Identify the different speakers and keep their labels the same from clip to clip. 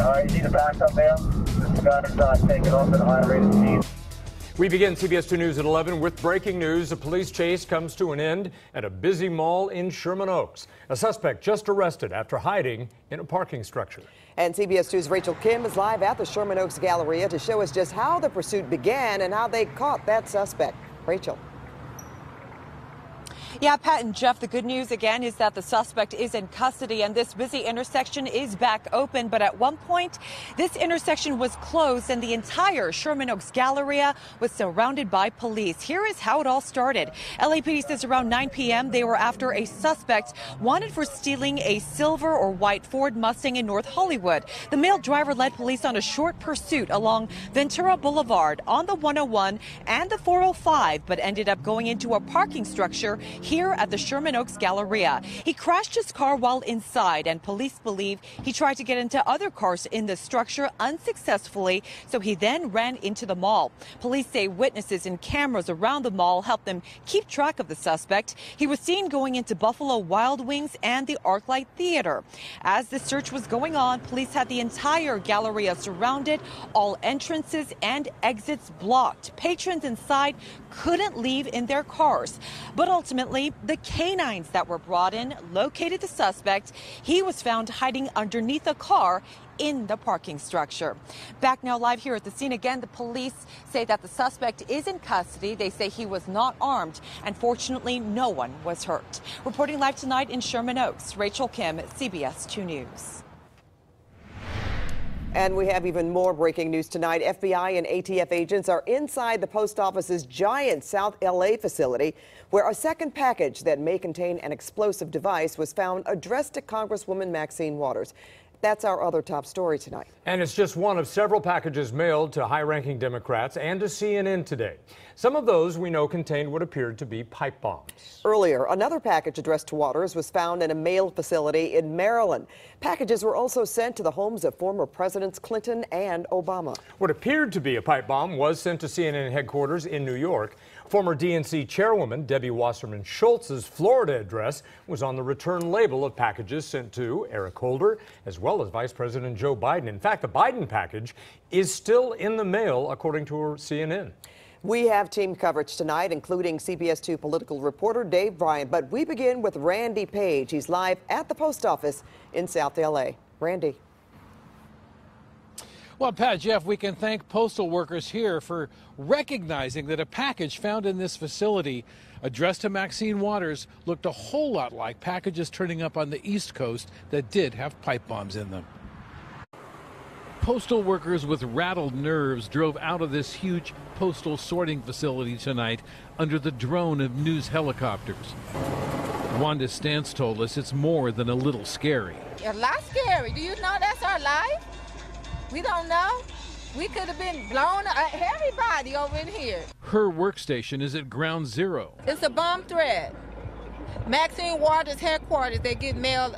Speaker 1: You need a backup, man. This guy's taking off at a high rate of speed.
Speaker 2: We begin CBS 2 News at 11 with breaking news. A police chase comes to an end at a busy mall in Sherman Oaks. A suspect just arrested after hiding in a parking structure.
Speaker 3: And CBS 2's Rachel Kim is live at the Sherman Oaks Galleria to show us just how the pursuit began and how they caught that suspect. Rachel.
Speaker 4: Yeah, Pat and Jeff, the good news again is that the suspect is in custody and this busy intersection is back open. But at one point, this intersection was closed and the entire Sherman Oaks Galleria was surrounded by police. Here is how it all started. LAPD says around 9 p.m. they were after a suspect wanted for stealing a silver or white Ford Mustang in North Hollywood. The male driver led police on a short pursuit along Ventura Boulevard on the 101 and the 405, but ended up going into a parking structure here at the Sherman Oaks Galleria. He crashed his car while inside, and police believe he tried to get into other cars in the structure unsuccessfully, so he then ran into the mall. Police say witnesses and cameras around the mall helped them keep track of the suspect. He was seen going into Buffalo Wild Wings and the ArcLight Theater. As the search was going on, police had the entire Galleria surrounded, all entrances and exits blocked. Patrons inside couldn't leave in their cars, but ultimately the canines that were brought in located the suspect. He was found hiding underneath a car in the parking structure. Back now live here at the scene again, the police say that the suspect is in custody. They say he was not armed, and fortunately no one was hurt. Reporting live tonight in Sherman Oaks, Rachel Kim, CBS 2 News.
Speaker 3: And we have even more breaking news tonight. FBI and ATF agents are inside the post office's giant South LA facility, where a second package that may contain an explosive device was found addressed to Congresswoman Maxine Waters. That's our other top story tonight.
Speaker 2: And it's just one of several packages mailed to high-ranking Democrats and to CNN today. Some of those we know contained what appeared to be pipe bombs.
Speaker 3: Earlier, another package addressed to Waters was found in a mail facility in Maryland. Packages were also sent to the homes of former Presidents Clinton and Obama.
Speaker 2: What appeared to be a pipe bomb was sent to CNN headquarters in New York. Former DNC chairwoman Debbie Wasserman Schultz's Florida address was on the return label of packages sent to Eric Holder as well as Vice President Joe Biden. In fact, the Biden package is still in the mail, according to CNN.
Speaker 3: We have team coverage tonight, including CBS 2 political reporter Dave Bryant. But we begin with Randy Page. He's live at the post office in South LA. Randy.
Speaker 5: Well, Pat, Jeff, we can thank postal workers here for recognizing that a package found in this facility addressed to Maxine Waters looked a whole lot like packages turning up on the East Coast that did have pipe bombs in them. Postal workers with rattled nerves drove out of this huge postal sorting facility tonight under the drone of news helicopters. Wanda Stantz told us it's more than a little scary.
Speaker 6: A lot scary. Do you know that's our life? We don't know. We could have been blown up. Everybody over in here.
Speaker 5: Her workstation is at ground zero.
Speaker 6: It's a bomb threat. Maxine Waters' headquarters, they get mail,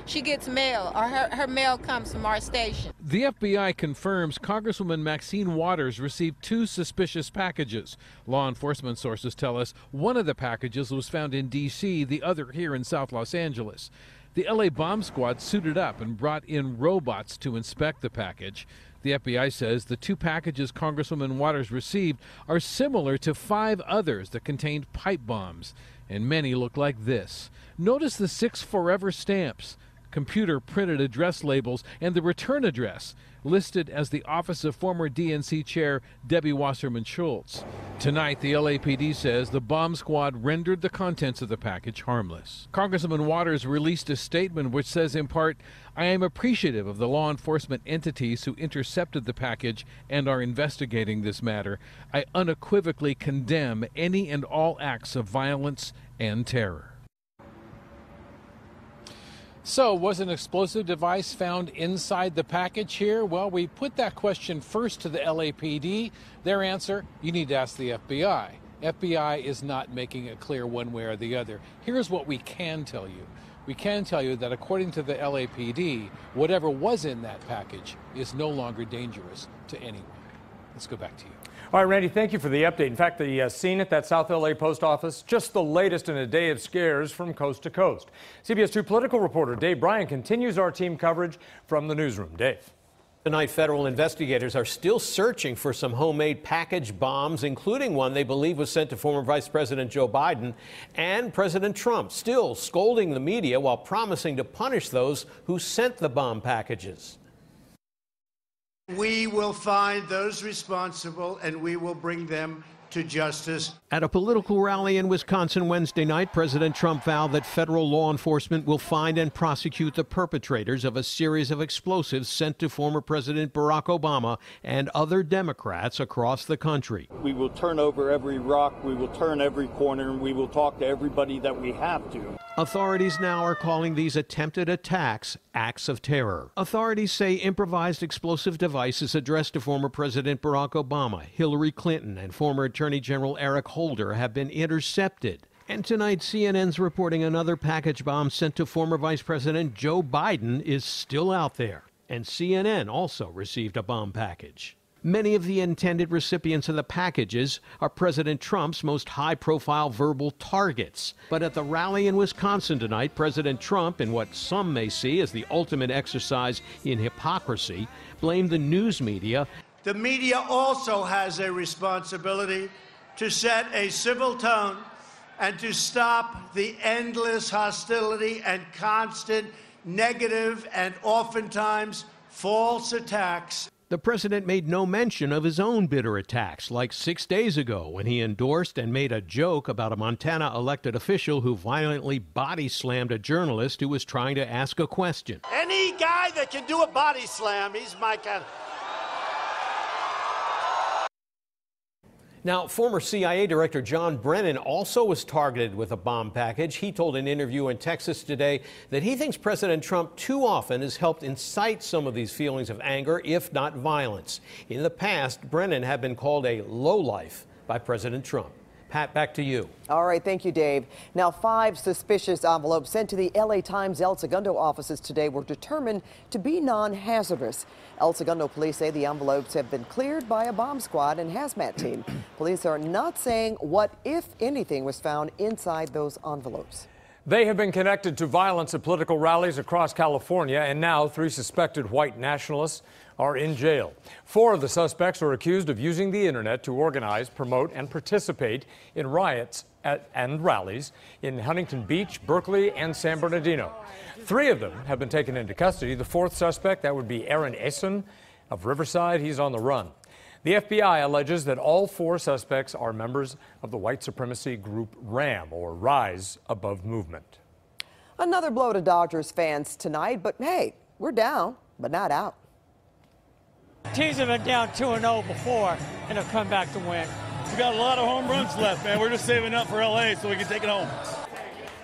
Speaker 6: she gets mail, or her mail comes from our station.
Speaker 5: The FBI confirms Congresswoman Maxine Waters received 2 suspicious packages. Law enforcement sources tell us one of the packages was found in D.C., the other here in South Los Angeles. The LA bomb squad suited up and brought in robots to inspect the package. The FBI says the 2 packages Congresswoman Waters received are similar to 5 others that contained pipe bombs, and many look like this. Notice the 6 forever stamps, computer printed address labels, and the return address listed as the office of former DNC chair Debbie Wasserman Schultz. Tonight, the LAPD says the bomb squad rendered the contents of the package harmless. Congresswoman Waters released a statement which says in part, "I am appreciative of the law enforcement entities who intercepted the package and are investigating this matter. I unequivocally condemn any and all acts of violence and terror." So, was an explosive device found inside the package here? Well, we put that question first to the LAPD. Their answer, you need to ask the FBI. FBI is not making it clear one way or the other. Here's what we can tell you. We can tell you that according to the LAPD, whatever was in that package is no longer dangerous to anyone. Let's go back to you.
Speaker 2: All right, Randy, thank you for the update. In fact, the scene at that South LA post office, just the latest in a day of scares from coast to coast. CBS 2 political reporter Dave Bryant continues our team coverage from the newsroom. Dave.
Speaker 7: Tonight, federal investigators are still searching for some homemade package bombs, including one they believe was sent to former Vice President Joe Biden and President Trump, still scolding the media while promising to punish those who sent the bomb packages.
Speaker 8: We will find those responsible and we will bring them to justice.
Speaker 7: At a political rally in Wisconsin Wednesday night, President Trump vowed that federal law enforcement will find and prosecute the perpetrators of a series of explosives sent to former President Barack Obama and other Democrats across the country.
Speaker 9: We will turn over every rock, we will turn every corner, and we will talk to everybody that we have to.
Speaker 7: Authorities now are calling these attempted attacks acts of terror. Authorities say improvised explosive devices addressed to former President Barack Obama, Hillary Clinton, and former Attorney General Eric Holder have been intercepted. And tonight, CNN's reporting another package bomb sent to former Vice President Joe Biden is still out there. And CNN also received a bomb package. Many of the intended recipients of the packages are President Trump's most high-profile verbal targets. But at the rally in Wisconsin tonight, President Trump, in what some may see as the ultimate exercise in hypocrisy, blamed the news media.
Speaker 8: The media also has a responsibility to set a civil tone and to stop the endless hostility and constant negative and oftentimes false attacks.
Speaker 7: The president made no mention of his own bitter attacks, like 6 days ago when he endorsed and made a joke about a Montana elected official who violently body slammed a journalist who was trying to ask a question.
Speaker 8: Any guy that can do a body slam, he's my kind of...
Speaker 7: Now, former CIA Director John Brennan also was targeted with a bomb package. He told an interview in Texas today that he thinks President Trump too often has helped incite some of these feelings of anger, if not violence. In the past, Brennan had been called a lowlife by President Trump. Pat, back to you.
Speaker 3: All right, thank you, Dave. Now, 5 suspicious envelopes sent to the LA Times El Segundo offices today were determined to be non-hazardous. El Segundo police say the envelopes have been cleared by a bomb squad and hazmat team. Police are not saying what, if anything, was found inside those envelopes.
Speaker 2: They have been connected to violence at political rallies across California, and now 3 suspected white nationalists are in jail. 4 of the suspects are accused of using the internet to organize, promote, and participate in riots and rallies in Huntington Beach, Berkeley, and San Bernardino. 3 of them have been taken into custody. The 4th suspect, that would be Aaron Essen of Riverside, he's on the run. The FBI alleges that all 4 suspects are members of the white supremacy group RAM, or Rise Above Movement.
Speaker 3: Another blow to Dodgers fans tonight, but hey, we're down, but not out.
Speaker 10: Teams have been down 2-0 before and have come back to win.
Speaker 11: We got a lot of home runs left, man. We're just saving up for LA so we can take it home.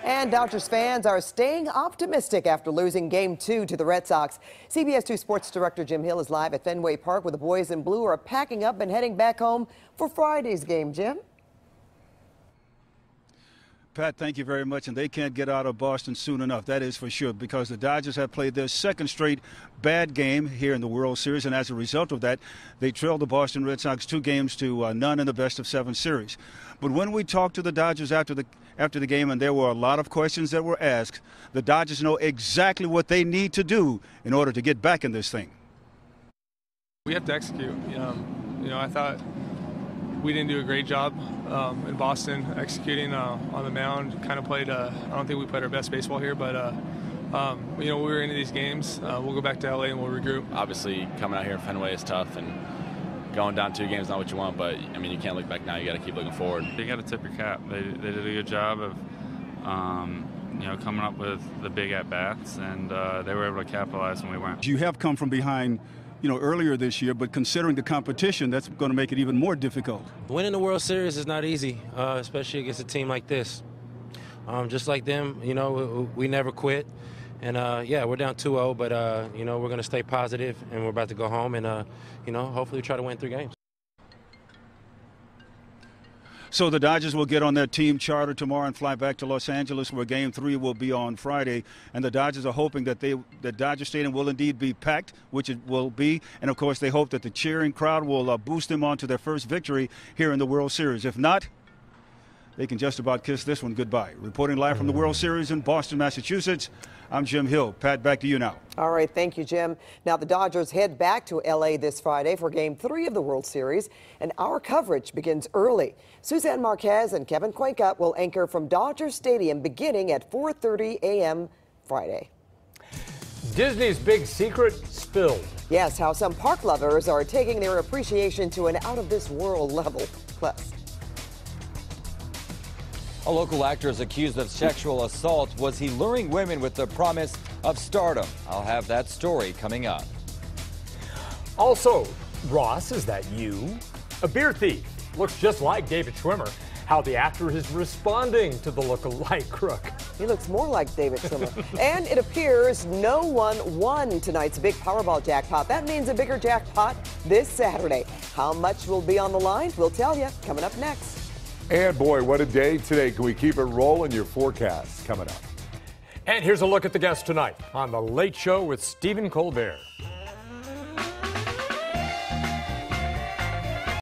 Speaker 3: And Dodgers fans are staying optimistic after losing Game 2 to the Red Sox. CBS 2 Sports Director Jim Hill is live at Fenway Park where the boys in blue are packing up and heading back home for Friday's game. Jim?
Speaker 11: Pat, thank you very much. And they can't get out of Boston soon enough, that is for sure, because the Dodgers have played their 2nd straight bad game here in the World Series. And as a result of that, they trailed the Boston Red Sox 2 games to none in the best-of-7 series. But when we talked to the Dodgers after the game, and there were a lot of questions that were asked, the Dodgers know exactly what they need to do in order to get back in this thing.
Speaker 12: We have to execute. I thought we didn't do a great job in Boston executing on the mound. Kind of played, I don't think we played our best baseball here, but we were into these games. We'll go back to LA and we'll regroup.
Speaker 13: Obviously, coming out here in Fenway is tough, and going down 2 games is not what you want, but I mean, you can't look back now. You got to keep looking forward.
Speaker 14: You got to tip your cap. They did a good job of coming up with the big at-bats, and they were able to capitalize when we went.
Speaker 11: You have come from behind earlier this year, but considering the competition, that's going to make it even more difficult.
Speaker 15: Winning the World Series is not easy, especially against a team like this. Just like them, we never quit. And, yeah, we're down 2-0, but, we're going to stay positive, and we're about to go home and, hopefully try to win 3 games.
Speaker 11: So the Dodgers will get on their team charter tomorrow and fly back to Los Angeles, where Game 3 will be on Friday. And the Dodgers are hoping that Dodger Stadium will indeed be packed, which it will be. And, of course, they hope that the cheering crowd will boost them on to their first victory here in the World Series. If not, they can just about kiss this one goodbye. Reporting live from the World Series in Boston, Massachusetts, I'm Jim Hill. Pat, back to you now.
Speaker 3: All right, thank you, Jim. Now, the Dodgers head back to L.A. this Friday for Game 3 of the World Series, and our coverage begins early. Suzanne Marquez and Kevin Cuenca will anchor from Dodger Stadium beginning at 4:30 a.m. Friday.
Speaker 2: Disney's big secret spilled.
Speaker 3: Yes, how some park lovers are taking their appreciation to an out-of-this-world level. Plus,
Speaker 16: a local actor is accused of sexual assault. Was he luring women with the promise of stardom? I'll have that story coming up.
Speaker 2: Also, Ross, is that you? A beer thief. Looks just like David Schwimmer. How the actor is responding to the look-alike crook.
Speaker 3: He looks more like David Schwimmer. And it appears no one won tonight's big Powerball jackpot. That means a bigger jackpot this Saturday. How much will be on the line? We'll tell you coming up next.
Speaker 17: And boy, what a day today. Can we keep it rolling? Your forecast coming up.
Speaker 2: And here's a look at the guests tonight on The Late Show with Stephen Colbert.